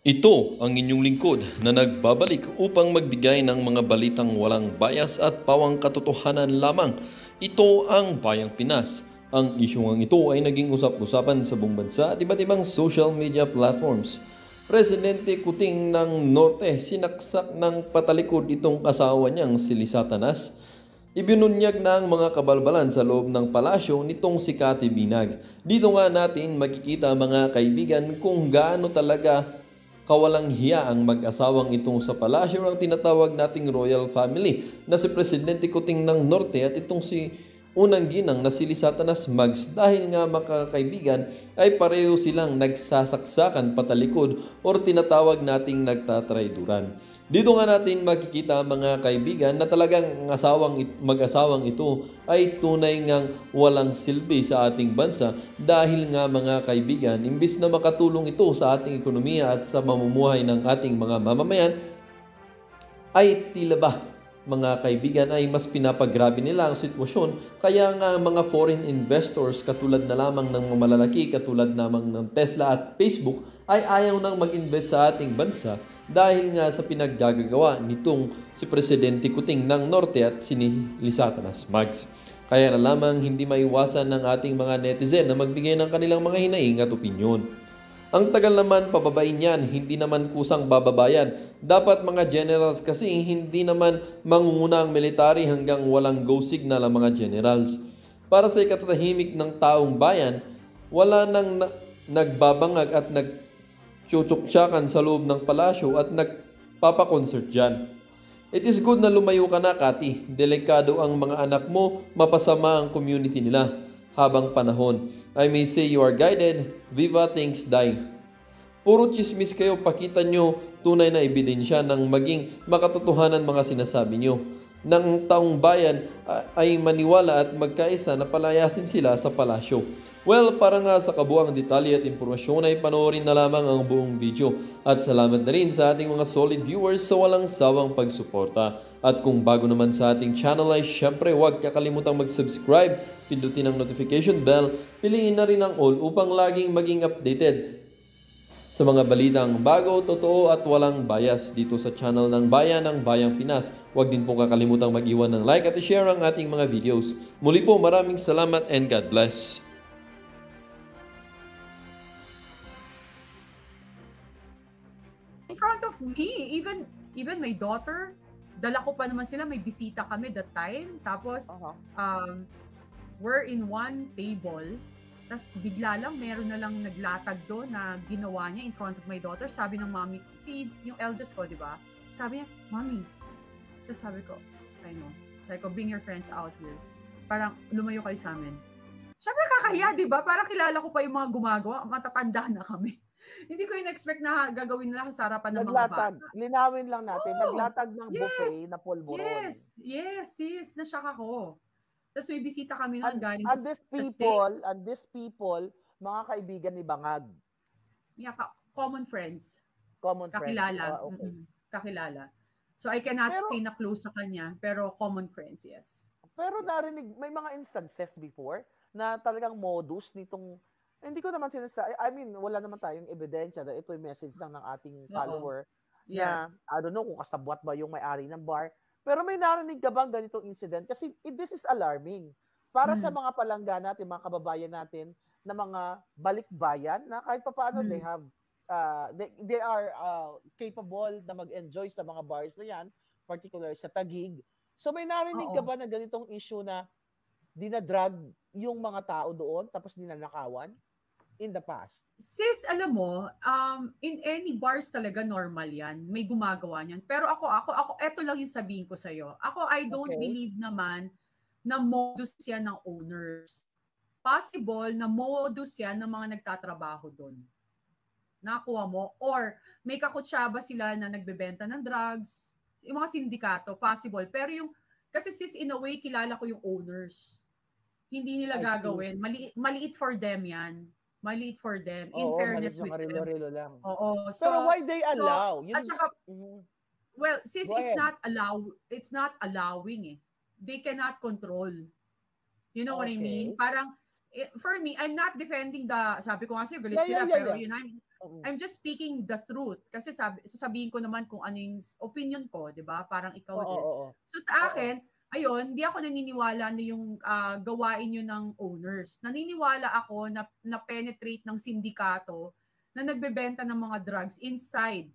Ito ang inyong lingkod na nagbabalik upang magbigay ng mga balitang walang bias at pawang katotohanan lamang. Ito ang Bayang Pinas. Ang isyong ito ay naging usap-usapan sa buong bansa at iba't ibang social media platforms. Presidente Kuting ng Norte sinaksak ng patalikod itong kasawa niyang si Lisa Tanas. Ibinunyag na ang mga kabalbalan sa loob ng palasyo nitong si Cathy Binag. Dito nga natin makikita mga kaibigan kung gaano talaga kawalang hiya ang mag-asawang itong sa palasyo ng tinatawag nating royal family na si Presidente Kuting ng Norte at itong si unang ginang na si Satanas Mags dahil nga makakaibigan ay pareho silang nagsasaksakan patalikod or tinatawag nating nagtatrayduran. Dito nga natin makikita mga kaibigan na talagang mag-asawang ito ay tunay ngang walang silbi sa ating bansa dahil nga mga kaibigan, imbis na makatulong ito sa ating ekonomiya at sa mamumuhay ng ating mga mamamayan, ay tila ba mga kaibigan ay mas pinapagrabe nila ang sitwasyon kaya nga mga foreign investors katulad na lamang ng mga malalaki katulad namang ng Tesla at Facebook ay ayaw nang mag-invest sa ating bansa dahil nga sa pinaggagawa nitong si Presidente Kuting ng Norte at si Lisatanas Mags. Kaya na lamang hindi maiwasan ng ating mga netizen na magbigay ng kanilang mga hinaing at opinyon. Ang tagal naman pababain yan, hindi naman kusang bababayan. Dapat mga generals kasi hindi naman mangunguna ang military hanggang walang go signal ang mga generals. Para sa ikatatahimik ng taong bayan, wala nang nagbabangag at nagtsutsuksakan sa loob ng palasyo at nagpapakonsert dyan. It is good na lumayo ka na, Kati. Delikado ang mga anak mo, mapasama ang community nila habang panahon. I may say you are guided, viva things die. Puro chismis kayo, pakita nyo tunay na ebidensya ng maging makatotohanan mga sinasabi nyo. Nang taong bayan ay maniwala at magkaisa na palayasin sila sa palasyo. Well, para nga sa kabuang detalye at impormasyon ay panoorin na lamang ang buong video. At salamat na rin sa ating mga solid viewers sa walang sawang pagsuporta. At kung bago naman sa ating channel ay syempre huwag kakalimutang mag-subscribe, pindutin ang notification bell, piliin na rin ang all upang laging maging updated sa mga balitang bago, totoo at walang bias dito sa channel ng Bayan ng Bayang Pinas. Huwag din po kakalimutang mag-iwan ng like at i-share ang ating mga videos. Muli po maraming salamat and God bless. In front of me, even my daughter, dala ko pa naman sila, may bisita kami that time. Tapos, we're in one table. Tapos bigla lang, meron na lang naglatag doon na ginawa niya in front of my daughter. Sabi ng mommy, yung eldest ko, di ba? Sabi niya, mommy. Tapos sabi ko, I know. Sabi ko, bring your friends out here. Parang lumayo kayo sa amin. Siyempre kakahiya, di ba? Parang kilala ko pa yung mga gumagawa. Matatanda na kami. Hindi ko in-expect na gagawin nila sa harapan ng mga bata. Linawin lang natin. Naglatag ng buffet na polvoron. Yes. Nashock ako. Tapos may bisita kami nun galing and these people, mga kaibigan ni Bangag. Yeah, common friends. Kakilala. Okay. Kakilala. So I cannot stay na close sa kanya, pero common friends, yes. Pero narinig, may mga instances before na talagang modus nitong, hindi ko naman sinasabi, I mean, wala naman tayong ebidensya na ito yung message lang ng ating follower na, I don't know kung kasabwat ba yung may-ari ng bar. Pero may narinig ka bang ganitong incident? Kasi this is alarming. Para sa mga palangga natin, mga kababayan natin, na mga balikbayan, na kahit papaano they have, they are capable na mag-enjoy sa mga bars na yan, particularly sa Taguig. So may narinig ka ba na ganitong issue na dinadrag yung mga tao doon tapos dinanakawan in the past? Sis, alam mo, in any bars talaga normal yan. May gumagawa niyan. Pero ako, eto lang yung sabihin ko sa'yo. Ako, I don't believe naman na modus yan ng owners. Possible na modus yan ng mga nagtatrabaho doon. Nakuha mo? Or may kakutsaba sila na nagbebenta ng drugs. Yung mga sindikato, possible. Pero yung, kasi sis, in a way, kilala ko yung owners. Hindi nila gagawin. Maliit for them yan. Maliit for them. In fairness with them. Lang. Oo. So, pero why they allow? At saka, well, sis, it's not allowing eh. They cannot control. You know what I mean? Parang, for me, I'm not defending sabi ko nga sa'yo, galit sila, pero yun, I'm just speaking the truth. Kasi sasabihin ko naman kung ano yung opinion ko, di ba? Parang ikaw din. So sa akin, ayun, hindi ako naniniwala na yung gawain yun ng owners. Naniniwala ako na penetrate ng sindikato na nagbebenta ng mga drugs inside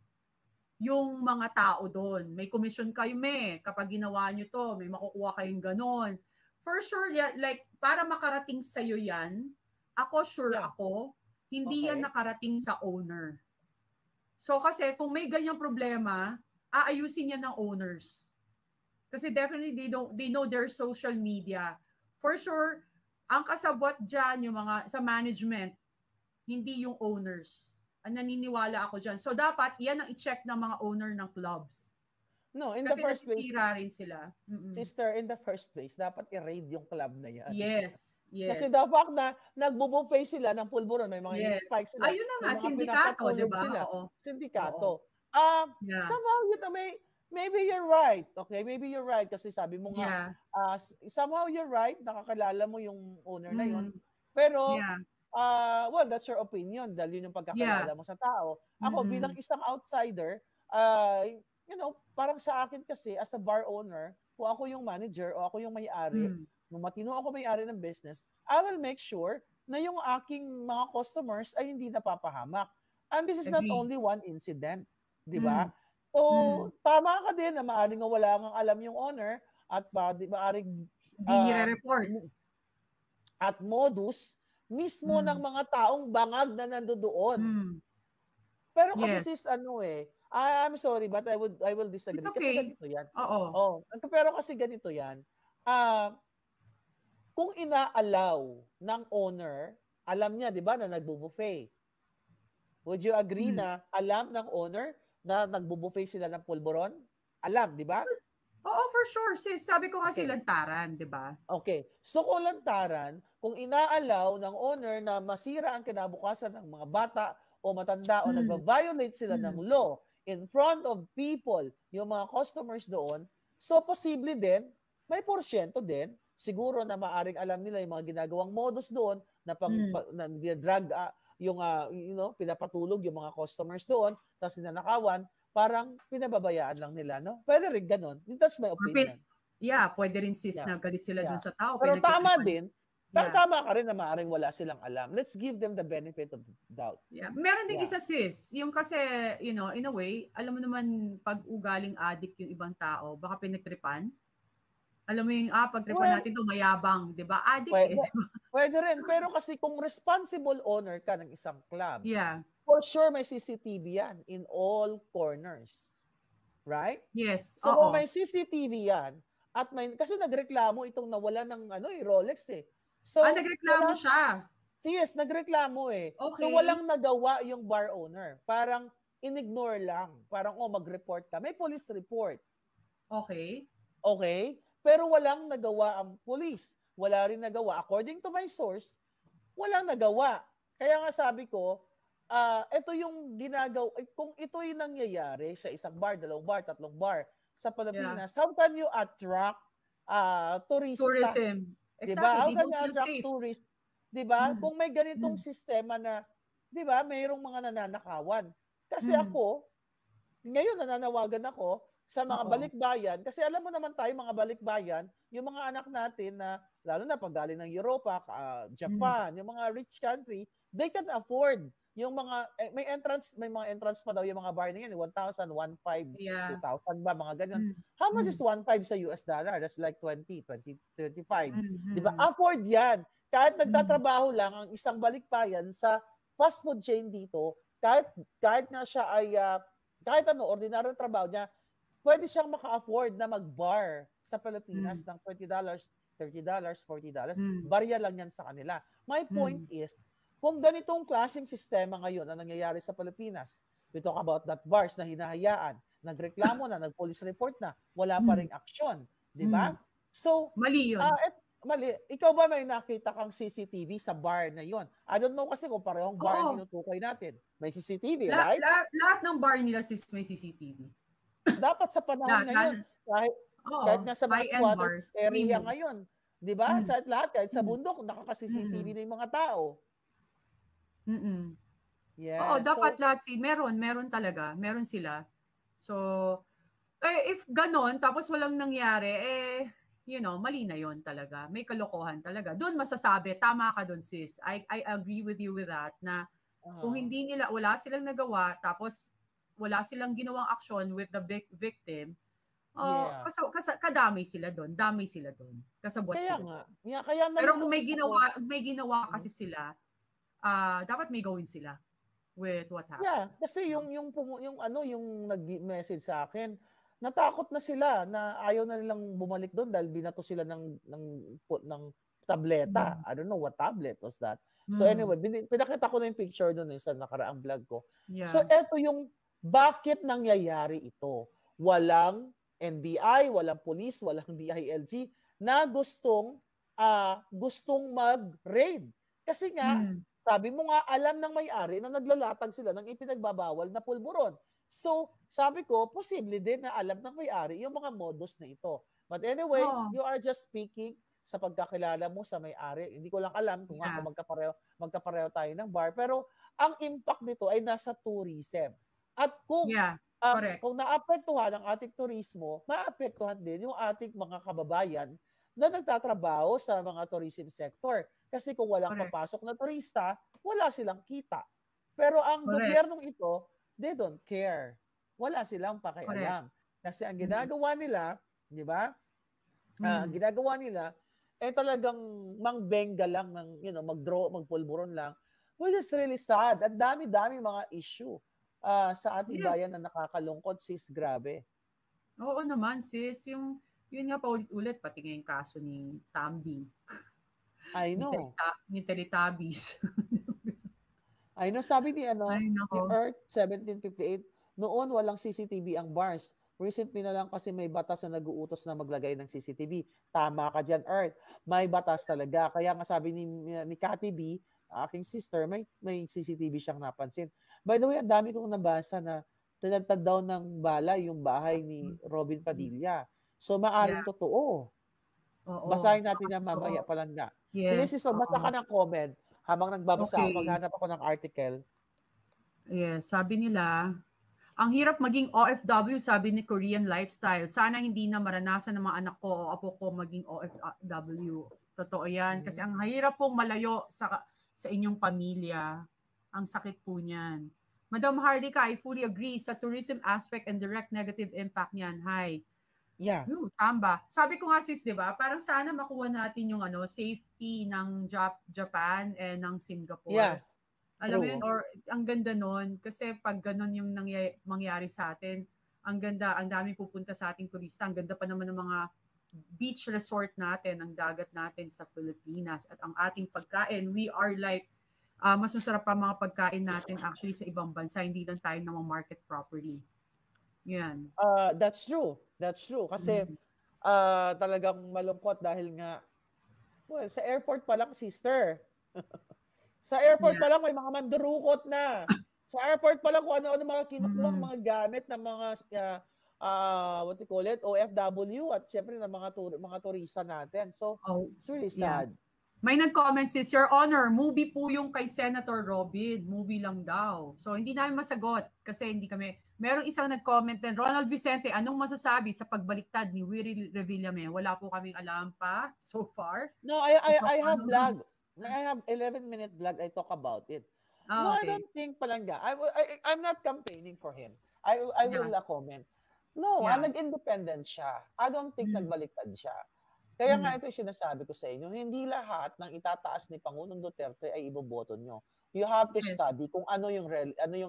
yung mga tao doon. May commission kayo, kapag ginawa nyo to, may makukuha kayong ganon. For sure, like, para makarating sa'yo yan, ako, hindi yan nakarating sa owner. So kasi kung may ganyang problema, aayusin yan ng owners. Kasi definitely they know their social media. For sure, ang kasabwat dyan yung mga sa management, hindi yung owners. Naniniwala ako dyan. So dapat yan ang i-check ng mga owner ng clubs. No, in kasi the first place, rin sila. Sister, in the first place, dapat i-raid yung club na yan. Yes. Kasi dapat na nagbo-buffet sila ng pulburon, may mga spikes sila. Ayun na nga, sindikato, di ba? Sindikato. Somehow, maybe you're right. Okay, maybe you're right kasi sabi mo nga, somehow you're right, nakakilala mo yung owner na yun. Pero, well, that's your opinion dahil yun yung pagkakilala mo sa tao. Ako, bilang isang outsider, parang sa akin kasi, as a bar owner, kung ako yung manager o ako yung may-ari, kung matino ako may-ari ng business, I will make sure na yung aking mga customers ay hindi napapahamak. And this is not only one incident. Di ba? So, tama ka din na maaaring wala nang alam yung owner at maaaring hindi nire-report. At modus mismo ng mga taong bangag na nandoon. Pero kasi sis, I'm sorry, but I will disagree. It's okay. Kasi ganito yan. Pero kasi ganito yan. Kung inaalaw ng owner, alam niya, di ba, na nagbo-buffet. Would you agree na alam ng owner na nagbo-buffet sila ng pulburon? Alam, di ba? Oo, for sure. Sis, sabi ko kasi lantaran, di ba? Okay. So kung lantaran, kung inaalaw ng owner na masira ang kinabukasan ng mga bata o matanda o nag-violate sila ng law in front of people, yung mga customers doon, so posible din, may porsyento din, siguro na maaring alam nila yung mga ginagawang modus doon na drug pinapatulog yung mga customers doon, tapos ninanakawan, parang pinababayaan lang nila, no? Pwede rin ganun. That's my opinion. Pwede rin sis na galit sila doon sa tao. Pero tama din, tama ka rin na maaring wala silang alam. Let's give them the benefit of the doubt. Meron din isa sis, yung kasi, in a way, alam mo naman pag ugaling addict yung ibang tao, baka pinagtripan. Alam mo yung, pagtripan natin to mayabang, di ba? Addict Pwede rin. Pero kasi kung responsible owner ka ng isang club, for sure may CCTV yan in all corners. Right? Yes. So kung may CCTV yan, at kasi nagreklamo itong nawala ng Rolex eh. So, nagreklamo siya? Yes, nagreklamo eh. Okay. So walang nagawa yung bar owner. Parang in-ignore lang. Parang, mag-report ka. May police report. Okay. Pero walang nagawa ang police. Wala rin nagawa. According to my source, walang nagawa. Kaya nga sabi ko, ito yung ginagawa. Kung ito yung nangyayari sa isang bar, 2 bar, 3 bar sa Pilipinas, how can you attract tourism? Exactly. Diba? How can you attract tourists? Diba? Kung may ganitong sistema na, diba, mayroong mga nananakawan. Kasi ako, ngayon nananawagan ako sa mga balikbayan, kasi alam mo naman tayo mga balikbayan, yung mga anak natin na, lalo na pag galing ng Europa, Japan, yung mga rich country, they can afford yung mga, may mga entrance pa daw yung mga bar na yan, 1,000, 1,500, 2,000 ba, mga ganyan. How much is 1,500 sa US dollar? That's like 25. Di ba? Afford yan. Kahit nagtatrabaho lang ang isang balikbayan sa fast food chain dito, kahit nga siya ay, ordinaryong trabaho niya, pwede siyang maka-afford na mag-bar sa Pilipinas ng $20, $30, $40. Barya lang yan sa kanila. My point is, kung ganitong klaseng sistema ngayon ang nangyayari sa Pilipinas, we talk about that bars na hinahayaan, nagreklamo na, nag-police report na, wala pa ring aksyon. Di ba? So, mali yun. Mali. Ikaw ba may nakita kang CCTV sa bar na yon? I don't know kasi kung parehong bar ang tinutukoy natin. May CCTV, right? Lahat ng bar nila may CCTV. Dapat sa panahon ngayon, kahit nga sa mga squatters area ngayon, di ba? Kahit sa bundok, nakaka-CCTV na yung mga tao. Oo, Yes. dapat So, lahat meron talaga, meron sila. So, if gano'n tapos walang nangyari, mali na 'yon talaga. May kalokohan talaga. Do'n masasabi, tama ka do'n sis. I agree with you with that na kung uh, wala silang nagawa tapos wala silang ginawang aksyon with the victim, yeah. kadamay sila do'n, damay sila do'n, kasabwat Kaya sila nga. do'n. Yeah, kaya Pero kung nalulungkot ako. may ginawa Mhm. kasi sila, dapat may gawin sila with what Yeah, happened. kasi yung nag-message sa akin, natakot na sila na ayaw na nilang bumalik doon dahil binato sila ng tableta. Mm. I don't know what tablet was that. So Mm. anyway, pinakita ko na yung picture doon sa nakaraang vlog ko. So Yeah. eto yung bakit nangyayari ito. Walang NBI, walang police, walang DILG na gustong mag-raid. Kasi nga, Mm. sabi mo nga, alam ng may-ari na naglalatag sila ng ipinagbabawal na pulburon. So, sabi ko, posible din na alam ng may-ari yung mga modus na ito. But anyway, Oo. you are just speaking sa pagkakilala mo sa may-ari. Hindi ko lang alam kung Yeah. ako magkapareho tayo ng bar. Pero ang impact nito ay nasa tourism. At Yeah. Correct. kung naapektuhan ang ating turismo, maapektuhan din yung ating mga kababayan na nagtatrabaho sa mga tourism sector. Kasi kung walang Correct. papasok na turista, wala silang kita. Pero ang Correct. gobyernong ito, they don't care. Wala silang Correct. pakialam. Kasi ang ginagawa nila, di ba? Ang Mm. ginagawa nila, talagang mangbenga lang ng, mag-draw, magpulburon lang, which is really sad. At dami-dami mga issue sa ating bayan Yes. na nakakalungkot, sis, grabe. Oo naman, sis. Yun nga paulit-ulit, pati nga yung kaso ni Tambi. I know. Ni Teletubbies. I know, sabi ni Ay, ni nako. Earth 1758, noon walang CCTV ang bars. Recently na lang kasi may batas na nag-uutos na maglagay ng CCTV. Tama ka dyan, Earth. May batas talaga. Kaya nga sabi ni Cathy B, aking sister, may CCTV siyang napansin. By the way, ang dami kong nabasa na tinagtad daw ng bala yung bahay ni Robin Padilla. So, maaring Yeah. totoo. Oo. Basahin natin yan mamaya Oo. palangga. Sige, Yes. sis, so basa ka ng comment habang nagbabasa ako, Okay. maghanap ako ng article. Yes. Sabi nila, ang hirap maging OFW, sabi ni Korean Lifestyle. Sana hindi na maranasan ng mga anak ko o apo ko maging OFW. Totoo yan. Kasi ang hirap pong malayo sa inyong pamilya. Ang sakit po niyan. Madam Hardika, I fully agree sa tourism aspect and direct negative impact niyan. Hi. Yeah. Tamba. Sabi ko nga sis, 'di ba? Parang sana makuha natin yung safety ng Japan and ng Singapore. Yeah. Alam mo True. yun, or ang ganda nun kasi pag ganun yung mangyari sa atin, ang ganda, ang daming pupunta sa ating turista, ang ganda pa naman ng mga beach resort natin, ang dagat natin sa Pilipinas at ang ating pagkain, we are like mas masarap pa mga pagkain natin actually sa ibang bansa, hindi lang tayo na market properly. Yan. That's true. That's true. Kasi talagang malungkot dahil nga, well, sa airport pa lang, sister. Sa airport Yeah. pa lang, may mga mandurukot na. Sa airport pa lang, kung ano-ano mga kinukuhang Mm. mga gamit ng mga, what you call it, OFW at syempre ng mga turista natin. So, it's really sad. May nag-comment sis, Your Honor, movie po yung kay Senator Robin. Movie lang daw. So, hindi namin masagot kasi hindi kami. Merong isang nag-comment din, Ronald Vicente, anong masasabi sa pagbaliktad ni Willie Revillame? Wala po kaming alam pa so far. No, I have vlog. I have 11-minute vlog. I talk about it. No, Okay. I don't think Palangga. I'm not campaigning for him. I will comment. No, nag-independent siya. I don't think nagbaliktad siya. Kaya nga ito yung sinasabi ko sa inyo, hindi lahat ng itataas ni Pangulong Duterte ay iboboto nyo. You have to study kung ano yung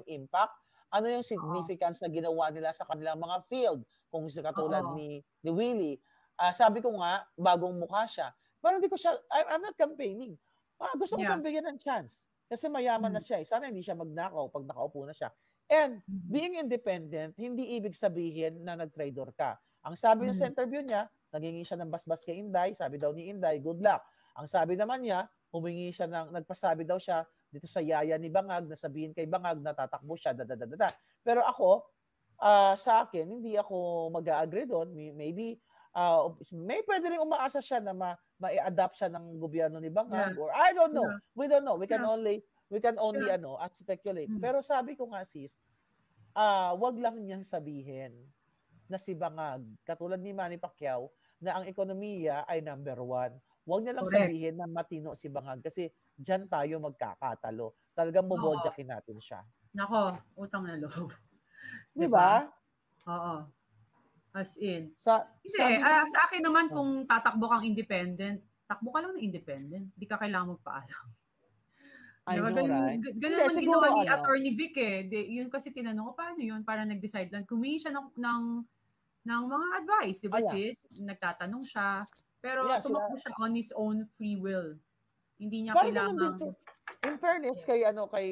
impact, ano yung significance na ginawa nila sa kanilang mga field. Kung katulad ni Willie, sabi ko nga, bagong mukha siya. Pero hindi ko siya, I'm not campaigning. Gusto ko siyang bigyan ng chance. Kasi mayaman na siya. Sana hindi siya magnakaw pag nakaupo na siya. And being independent, hindi ibig sabihin na nag-traitor ka. Ang sabi sa interview niya, naghingi siya ng basbas kay Inday. Sabi daw ni Inday, good luck. Ang sabi naman niya, humingi siya nagpasabi daw siya dito sa yaya ni Bangag, nasabihin kay Bangag na tatakbo siya, Pero ako, sa akin, hindi ako mag-agree doon. Maybe, may pwede rin umaasa siya na ma-adapt siya ng gobyerno ni Bangag or I don't know. We don't know. We can only We can only speculate. Pero sabi ko nga sis, wag lang niyang sabihin na si Bangag, katulad ni Manny Pacquiao, na ang ekonomiya ay number 1. Huwag niya lang sabihin na matino si Bangag kasi diyan tayo magkakatalo. Talagang bobodyakin natin siya. Nako, utang na loob. Di ba? Oo. As in. Sa akin naman kung tatakbo kang independent, takbo ka lang na independent. Di ka kailangan magpaalam. I know, right? Ganun naman ginawa ni Attorney Vic eh. Yun kasi tinanong ko, paano yun? Para nag-decide lang. Kumingi siya ng mga advice. Di ba sis? Nagtatanong siya. Pero tumakbo siya on his own free will. Hindi niya kailangan. In fairness kay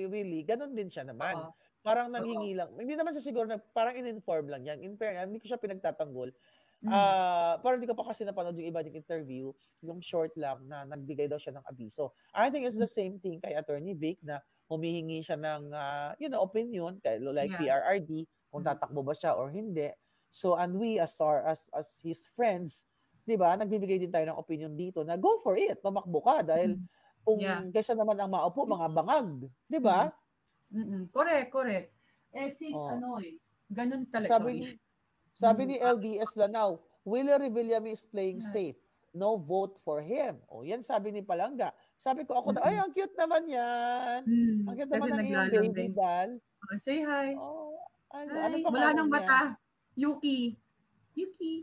Willie, ganun din siya naman. Parang nanghingi lang. Hindi naman siya siguro parang in-inform lang yan. In fairness, hindi ko siya pinagtatanggol. Parang hindi ko pa kasi napanood yung iba yung interview, yung short lang na nagbigay daw siya ng abiso. I think it's the same thing kay Attorney Vic na humihingi siya ng opinion like PRRD kung tatakbo ba siya or hindi. So and we as his friends, 'di ba, nagbibigay din tayo ng opinion dito na go for it, tumakbo ka dahil kung kaysa naman ang maupo mga bangag, 'di ba? Correct. Sis ganun talaga. Sabi ni LDS Lanao, Willie Revillame is playing safe. No vote for him. Yan sabi ni Palangga. Sabi ko ako, ay, ang cute naman yan. Ang cute naman ng iyong baby doll. Say hi. Ano pa wala nang mata. Yuki,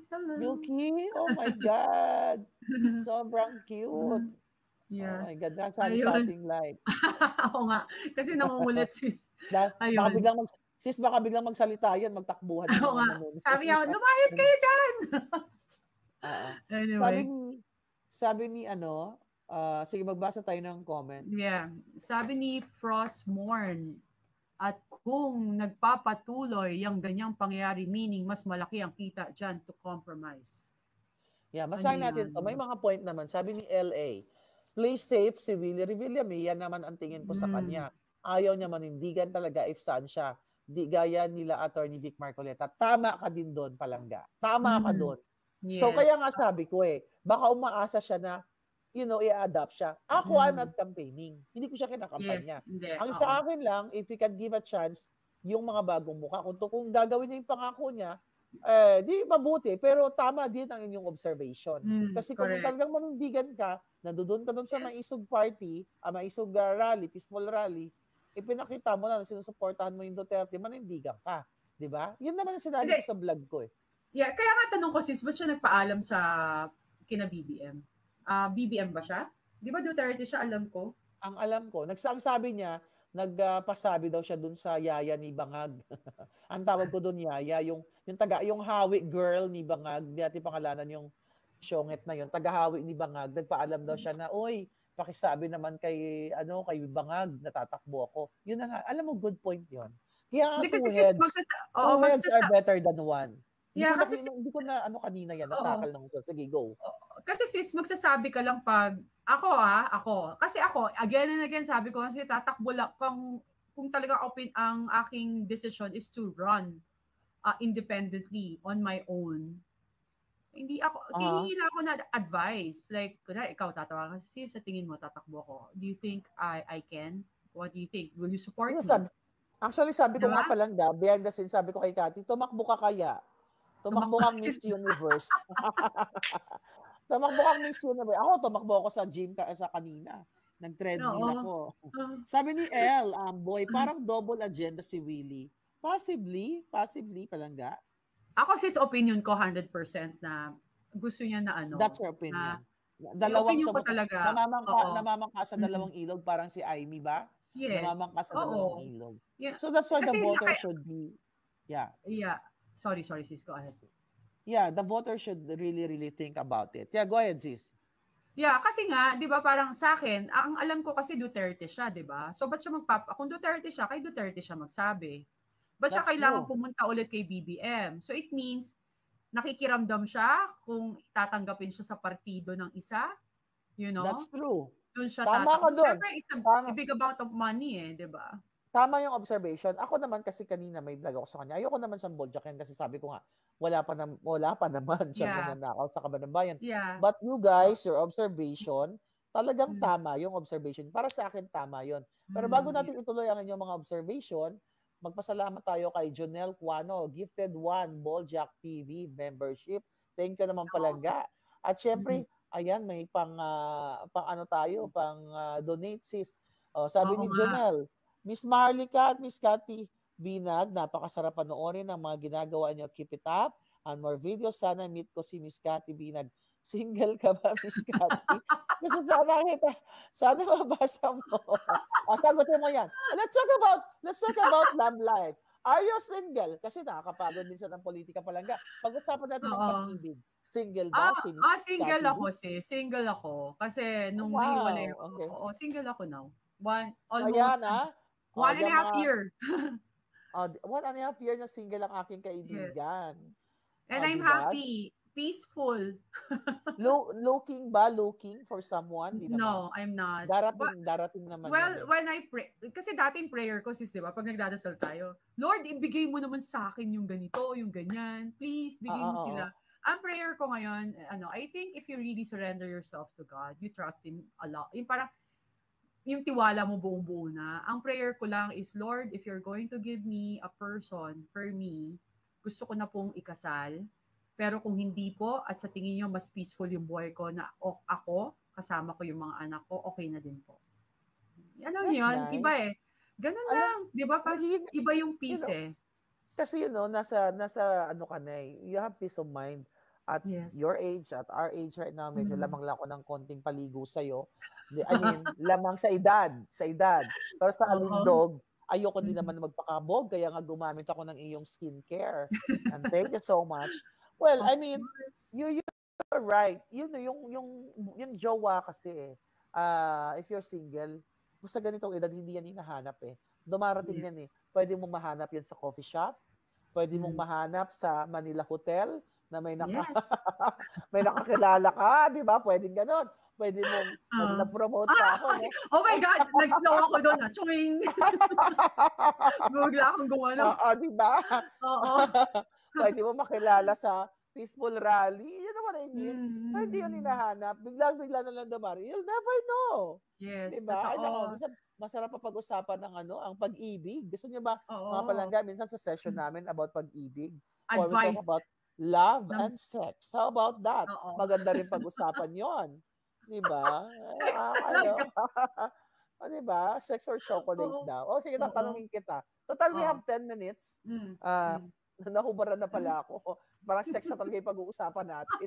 hello. Yuki, oh my God. Sobrang cute. Yeah. Oh my God, that's sa ating live. Oo nga. Kasi namumulit sis. Baka biglang magsalita yan, magtakbuhan. Oo nga. Sabi niya, lumayas kayo dyan! Anyway. Sabi ni sige, magbasa tayo ng comment. Yeah. Sabi ni Frost Morn, at kung nagpapatuloy yung ganyang pangyayari, meaning mas malaki ang kita dyan to compromise. Yeah, masahin natin to. May mga point naman. Sabi ni LA, play safe si Willie Revillame. Yan naman ang tingin ko sa kanya. Ayaw niya manindigan talaga if saan siya. Di gaya nila Attorney Vic Marcoleta. Tama ka din doon, Palangga. Tama ka doon. Yes. So kaya nga sabi ko baka umaasa siya na, i-adapt siya. Ako, I'm not campaigning. Hindi ko siya kinakampanya. Yes, ang sa akin lang, if we can give a chance, yung mga bagong mukha, kung gagawin niya yung pangako niya, di mabuti. Pero tama din ang inyong observation. Kasi kung talagang manindigan ka, nandoon ka doon sa Maisog Party, Maisog Rally, Peaceful Rally, ipinakita mo na sinusuportahan mo yung Duterte, manindigan ka. Di ba? Yun naman ang sinabi ko sa vlog ko Yeah, kaya nga tanong ko sis, ba't siya nagpaalam sa kina BBM? BBM ba siya? Di ba Duterte siya, alam ko? Ang alam ko. Sabi niya, nagpasabi daw siya dun sa yaya ni Bangag. Ang tawag ko dun yaya, yung hawi girl ni Bangag, di natin pangalanan yung syonget na yun, taga-hawi ni Bangag, nagpaalam daw siya na, oy, pakisabi naman kay Bangag, natatakbo ako. Yun na nga, alam mo, good point yun. Kaya two heads are better than one. Yeah, hindi ko na kanina yan, natakal ng uso. Sige, go. Kasi sis, magsasabi ka lang pag, ako. Kasi ako, again and again, sabi ko kasi tatakbo lang, kung talaga ang aking decision is to run independently on my own. Hindi ako, hinihila ako na advice. Like, kunwari, ikaw tatawa kasi sa tingin mo, tatakbo ako. Do you think I can? What do you think? Will you support me? Actually, sabi ko nga palang behind the scenes, sabi ko kay Cathy, tumakbo ka kaya? Tumakbo kang Miss Universe. Tumakbo kang Miss Universe. Ako, tumakbo ako sa gym sa kanina. Nag-treadmill ako. Sabi ni Elle, boy, parang double agenda si Willie. Possibly, Palangga. Ako sis, opinion ko 100% na gusto niya na That's your opinion. Dalawang opinion ko talaga. Namamangka sa dalawang ilog, parang si Amy ba? Yes. Namamangka sa dalawang ilog. Yeah. So that's why the voter should be, Yeah. Sorry, sis, go ahead. Yeah, the voter should really, really think about it. Yeah, go ahead, sis. Yeah, kasi nga, 'di ba, parang sa akin, ang alam ko kasi Duterte siya, 'di ba? So ba't siya kung Duterte siya, kay Duterte siya magsabi. Ba't siya kailangan pumunta ulit kay BBM? So it means nakikiramdam siya kung tatanggapin siya sa partido ng isa, That's true. Doon siya tama ka doon. Siyempre, it's a big amount of money 'di ba? Tama yung observation. Ako naman kasi kanina may vlog ako sa kanya. Ayoko naman siyang bodyakin kasi sabi ko nga, wala pa naman siya nanakaw sa Kabanang Bayan. Yeah. But you guys, your observation, talagang tama yung observation. Para sa akin, tama yon. Pero bago natin ituloy ang inyong mga observation, magpasalamat tayo kay Jonel Cuano, Gifted One, Boljak TV membership. Thank you naman palangga. At syempre, ayan, may pang ano tayo, pang donate sis. Sabi ni Jonel, Miss Marlica at Miss Cathy Binag, napakasarap panoorin ang mga ginagawa niyo. Keep it up. And more videos. Sana meet ko si Miss Cathy Binag. Single ka ba, Miss Cathy? Gusto sana mabasa mo. Sagutin mo yan. Let's talk about love life. Are you single? Kasi nakakapagod minsan ng politika palangga. Pag-usapan natin ng pag-ibig. Single ba? Single ako sis. Single ako. Kasi nung nahiwalay ako, single ako now. Almost 1.5 year. 1.5 year na single ang aking kaibigan. Yes. And I'm happy. Peaceful. Looking for someone? No, I'm not. Darating naman. Well, when I pray, kasi dating prayer ko sis, diba? Pag nagdadasal tayo, Lord, ibigay mo naman sa akin yung ganito, yung ganyan. Please, bigay mo sila. Ang prayer ko ngayon, I think if you really surrender yourself to God, you trust Him a lot. Yung parang, yung tiwala mo buong-buo na. Ang prayer ko lang is, Lord, if you're going to give me a person for me, gusto ko na pong ikasal. Pero kung hindi po, at sa tingin nyo mas peaceful yung buhay ko na ako, kasama ko yung mga anak ko, okay na din po. Yun, nice. Iba eh. Ganun lang. Di ba? Iba yung peace Kasi nasa ano ka na eh. You have peace of mind. At your age, at our age right now, medyo lamang lang ako ng konting paligo sa'yo. I mean, lamang sa edad. Pero sa alindog, ayoko din naman magpakabog, kaya nga gumamit ako ng iyong skincare. And thank you so much. Well, I mean, you're right. Yung jowa kasi, if you're single, basta ganitong edad, hindi yan hinahanap eh. Dumarating yan eh. Pwede mong mahanap yan sa coffee shop, pwede mong mahanap sa Manila Hotel, na may nakakilala ka, di ba? Pwedeng ganon. Pwede mong na-promote ka ako. No? Oh my God! Nag-slow ako doon. Chwing! Bugla akong gumano. Oo, di ba? Oo. Pwede mo makilala sa peaceful rally. You know what I mean? So, hindi yun hinahanap. Biglang-bigla na lang dumari. You'll never know. Yes, diba? Masarap pa pag-usapan ng ang pag-ibig. Gusto niyo ba, mga palangga, minsan sa session namin about pag-ibig? Advice. Or we talk about love and sex. How about that? Maganda rin pag-usapan yon. Diba? Sex talaga. Diba? Sex or chocolate daw. Sige, tatanungin kita. Total, we have 10 minutes. Nahubaran na pala ako. Parang sex na talaga yung pag-uusapan natin.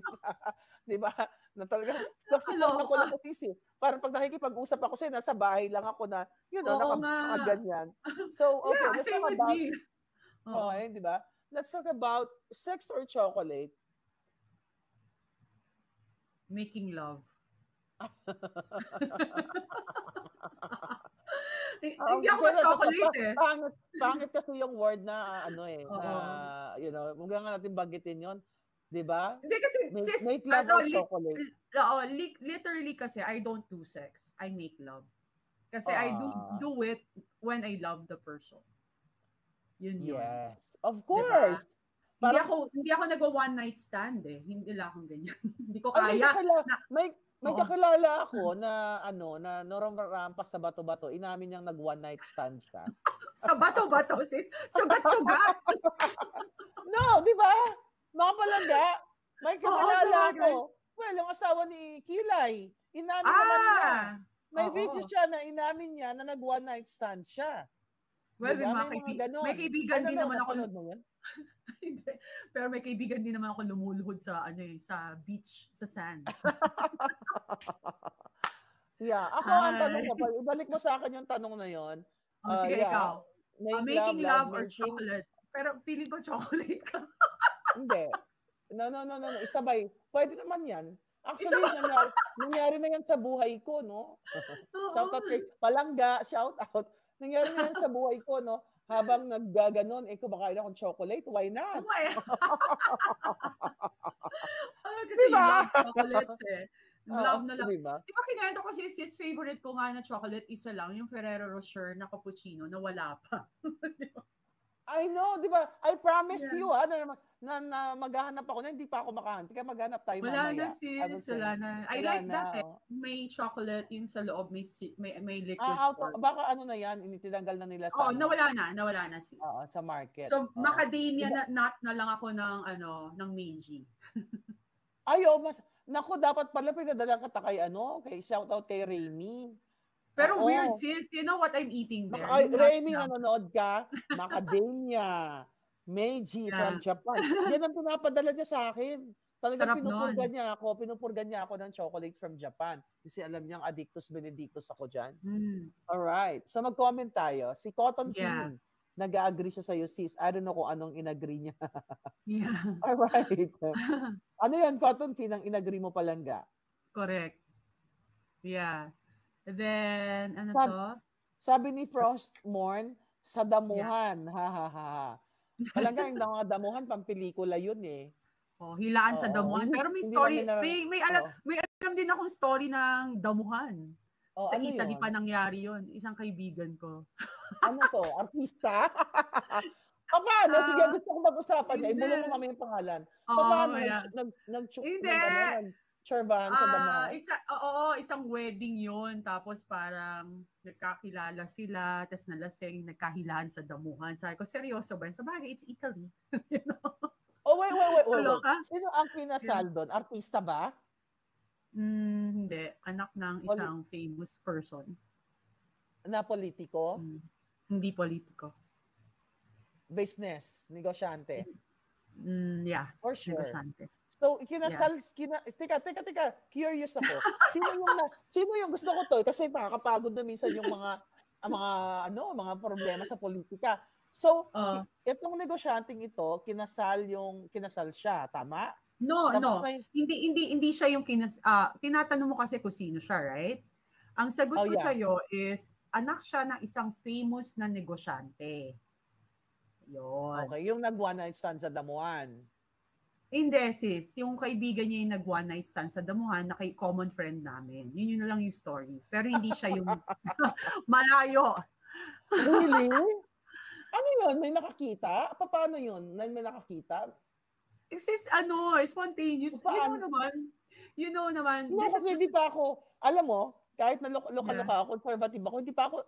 Diba? Na talaga, ako lang po sisi. Parang pag nakikipag-usap ako sa'yo, nasa bahay lang ako na, nakaganyan. So, okay, let's talk about, diba? Let's talk about sex or chocolate. Making love. Hindi ako chocolate eh. Pangit kasi yung word na huwag nga natin bagitin yon, di ba? Hindi kasi make love or chocolate. Literally kasi I don't do sex. I make love. Kasi I do it when I love the person. Yun. Yes, of course. Diba? Hindi ako nag-one night stand eh. Hindi lang akong ganyan. Hindi ko kaya. May kakilala ako na na norampas sa bato-bato, inamin niyang nag-one night stand siya. Sa bato-bato, sis? Sugat-sugat! No, di ba? Mga palangga, may kakilala ako. Well, yung asawa ni Kilay, inamin naman niya. May video siya na inamin niya na nag-one night stand siya. Well, diba? May kaibigan din naman ako. Pero may kaibigan din naman ako lumuluhod sa sa beach, sa sand. Ako ang tanong ko, ibalik mo sa akin yung tanong na yon. Sige, ikaw. Making love or chocolate? Pero feeling ko chocolate ka. Hindi. No. Isabay. Pwede naman yan. Actually, nangyari na yan sa buhay ko, no? Shout out kay Palangga, shout out. Nangyari na yan sa buhay ko, no? Habang naggaganon, kumakain akong chocolate, why not? Kasi diba? You love chocolates eh. Love na love. Diba? Di ba kinento ko sis favorite ko nga na chocolate, isa lang, yung Ferrero Rocher na cappuccino na wala pa. I know, di ba? I promise you, na maghahanap ako na hindi pa ako makahanap. Kaya maghanap tayo Wala mamaya. na sis, wala na. I Wala like na, that May chocolate yun sa loob, may liquid form. Baka ano na yan, tinanggal na nila sa nawala na sis. sa market. So, macadamia nut na lang ako ng Meiji. Naku, dapat pala pinadala ka kay shoutout kay Raimi. Pero weird sis, you know what I'm eating there? Raimi, nanonood ka? Macadamia, Meiji from Japan. Yan ang pinapadala niya sa akin. Talagang pinupurgan niya ako ng chocolates from Japan. Kasi alam niyang addictus benedictus ako dyan. Alright. So mag-comment tayo. Si Cotton Film, nag-agree siya sa'yo, sis. I don't know kung anong in-agree niya. Alright. Ano yan, Cotton Film, ang in-agree mo palangga? Correct. Yeah. And then, Sabi ni Frostmorn, sa damuhan. Ha. Palangga, yung mga damuhan, pampelikula yun eh. Hilaan sa damuhan. Pero may story, may alam din akong story ng damuhan. Sa Italy pa nangyari yun. Isang kaibigan ko. Ano to? Artista? Paano? Sige, gusto kong mag-usapan niya. Ibulong mo kami yung pangalan. Paano? Nag-charvahan sa damuhan? Isang wedding yun. Tapos parang nagkakilala sila, tapos nalasing, nagkahilaan sa damuhan. Sabi ko, seryoso ba yun? Sabagay, it's Italy. You know? Wait. Sino ang kinasal doon? Artista ba? Hindi. Anak ng isang famous person. Na politiko? Hindi politiko. Business? Negosyante? Yeah. For sure. Negosyante. So, teka, curious ako. Sino yung gusto ko to? Kasi nakakapagod na minsan yung mga problema sa politika. So, itong negosyanteng ito, kinasal siya, tama? No. Hindi siya yung tinatanong mo kasi kung sino siya, right? Ang sagot ko sa iyo is anak siya ng isang famous na negosyante. Yun. Okay, yung nag-one night stand sa damuhan. Hindi, sis. Yung kaibigan niya yung nag-one night stand sa damuhan na common friend namin. Yun na lang yung story. Pero hindi siya yung malayo. Really? Ano yun? May nakakita? Paano yun? May nakakita? Sis, spontaneous. You know naman. No, kasi hindi pa ako, alam mo, kahit na loka-loka ako, conservative ako, hindi pa ako,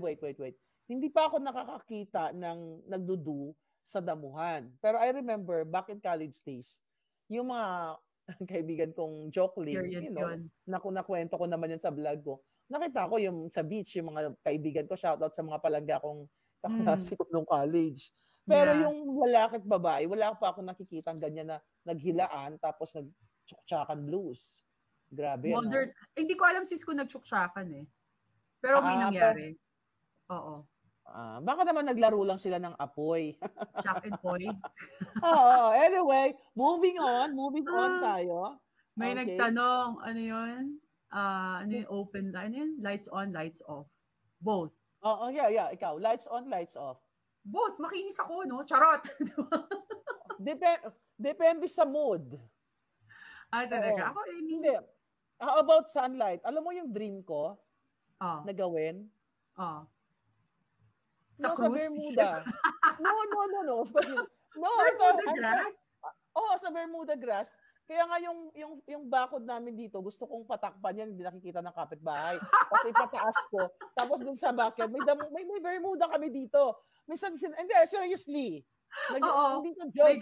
wait. Hindi pa ako nakakakita ng nagdudu sa damuhan. Pero I remember, back in college days, yung mga kaibigan kong jokeling, nakwento ko naman yan sa vlog ko. Nakita ko yung sa beach, yung mga kaibigan ko, shoutout sa mga palangga kong kaklase ko nung college. Pero yung lalaki at babae, wala pa ako nakikita ganyan na naghilaan tapos nagtsuktsakan blues. Grabe. Modern. Hindi ko alam sis kung nagtsuktsakan eh. Pero may nangyari. Oo. Baka naman naglaro lang sila ng apoy. Shock and boy. Anyway, moving on tayo. May nagtanong, ano yun? Ano yung open, ano yun? Lights on, lights off. Both. Yeah. Ikaw, lights on, lights off. Both. Makinis ako, no? Charot! Depende sa mood. Talaga? Ako, hindi. How about sunlight? Alam mo yung dream ko na gawin? Sa Sa cruise Bermuda. No. Of course, Bermuda grass? Sa Bermuda grass. Kaya nga yung bakod namin dito, gusto kong patakpan yan, hindi nakikita ng kapitbahay. Kasi ipataas ko. Tapos dun sa backyard, may Bermuda kami dito. Minsan, hindi, seriously. Hindi ko joke.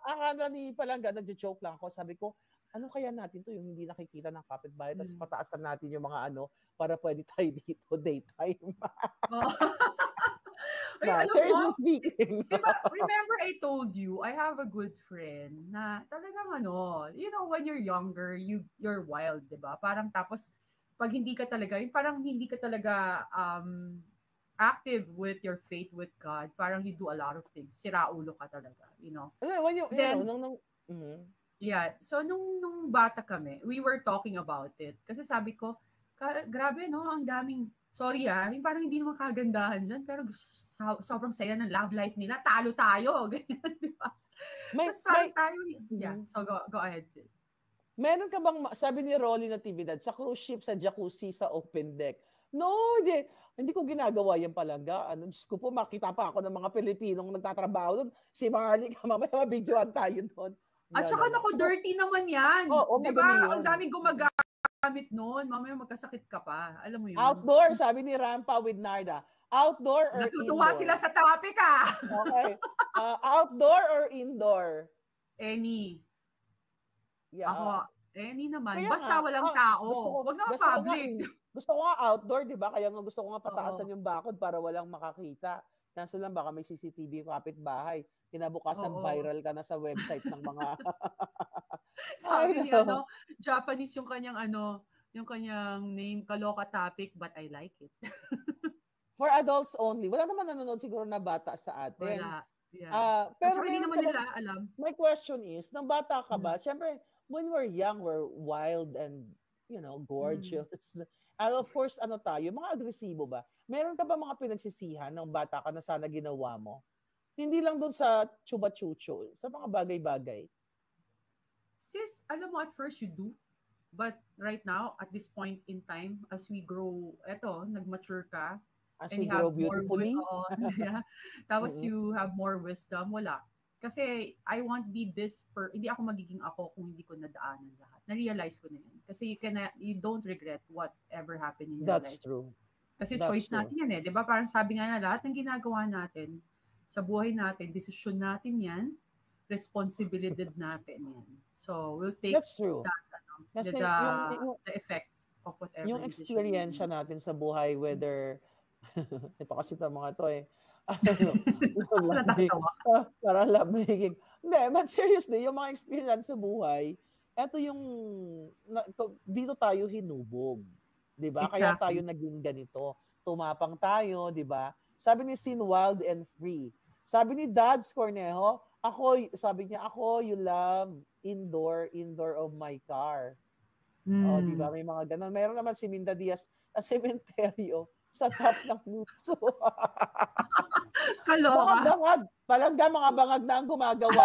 Akala ni Palangga, nag-joke lang ako. Sabi ko, ano kaya natin to yung hindi nakikita ng kapitbahay? Tapos pataasan natin yung mga para pwede tayo dito, daytime. Speaking. Diba, remember I told you, I have a good friend na talagang when you're younger, you're wild, diba? Parang tapos, pag hindi ka talaga active with your faith with God, parang you do a lot of things. Siraulo ka talaga, you know? Yeah. So, nung bata kami, we were talking about it. Kasi sabi ko, grabe, no? Ang daming, sorry yung parang hindi naman kagandahan dyan, pero sobrang saya ng love life nila. Talo tayo. Ganyan, di ba? Tapos parang tayo. Yeah. So, go ahead, sis. Meron ka bang, sabi ni Rolly Natividad, sa cruise ship, sa jacuzzi, sa open deck? No, hindi. Hindi ko ginagawa yan palangga. Ano, Diyos ko po, makita pa ako ng mga Pilipinong nagtatrabaho doon. Si mga mamaya mabidyoan tayo doon. At saka dirty naman yan. Oo, Di madumi ba? yun. Ang daming gumagamit noon. Mamaya magkasakit ka pa. Alam mo yun. Outdoor, sabi ni Rampa with Narda. Outdoor or Natutuwa indoor? sila sa topic, ah. Okay. Outdoor or indoor? Any. Yeah. Ako, any naman. Kaya Basta nga, walang tao. Huwag naman gusto ko public. Gusto ko nga outdoor, di ba? Kaya nga gusto ko nga pataasan yung bakod para walang makakita. Kaso lang baka may CCTV yung kapitbahay. Kinabukasan viral ka na sa website ng mga... Sabi ni Japanese yung kanyang name, kaloka topic, but I like it. For adults only. Wala naman nanonood siguro na bata sa atin. Wala. Yeah. Pero hindi naman nila alam. My question is, nang bata ka ba, syempre, when we're young, we're wild and, gorgeous. And of course, tayo, mga agresibo ba? Meron ka ba mga pinagsisihan ng bata ka na sana ginawa mo? Hindi lang doon sa chuba-chucho, sa mga bagay-bagay. Sis, alam mo, at first you do. But right now, at this point in time, as we grow, nag-mature ka, as and you grow beautifully. Tapos you have more wisdom, wala. Kasi I won't be hindi ako magiging ako kung hindi ko nadaanan lahat. Na-realize ko na yan. Kasi you don't regret whatever happened in your life. That's true. Kasi choice natin yan eh. Di ba? Parang sabi nga na lahat ng ginagawa natin sa buhay natin, desisyon natin yan, responsibility natin yan. So, we'll take That's true. Kasi the effect of whatever. Yung experience natin sa buhay, whether ito kasi mga to para lamig. Hindi, but seriously, yung mga experience sa buhay, ito yung, dito tayo hinubog. Diba? Exactly. Kaya tayo naging ganito. Tumapang tayo, diba? Sabi ni Sin, wild and free. Sabi ni Dads Cornejo, ako, you love indoor of my car. Diba? May mga ganun. Mayroon naman si Minda Diaz, sa sementeryo, sa top ng Nutso. Kaloka. Mga bangag. Palangga mga bangag na ang gumagawa.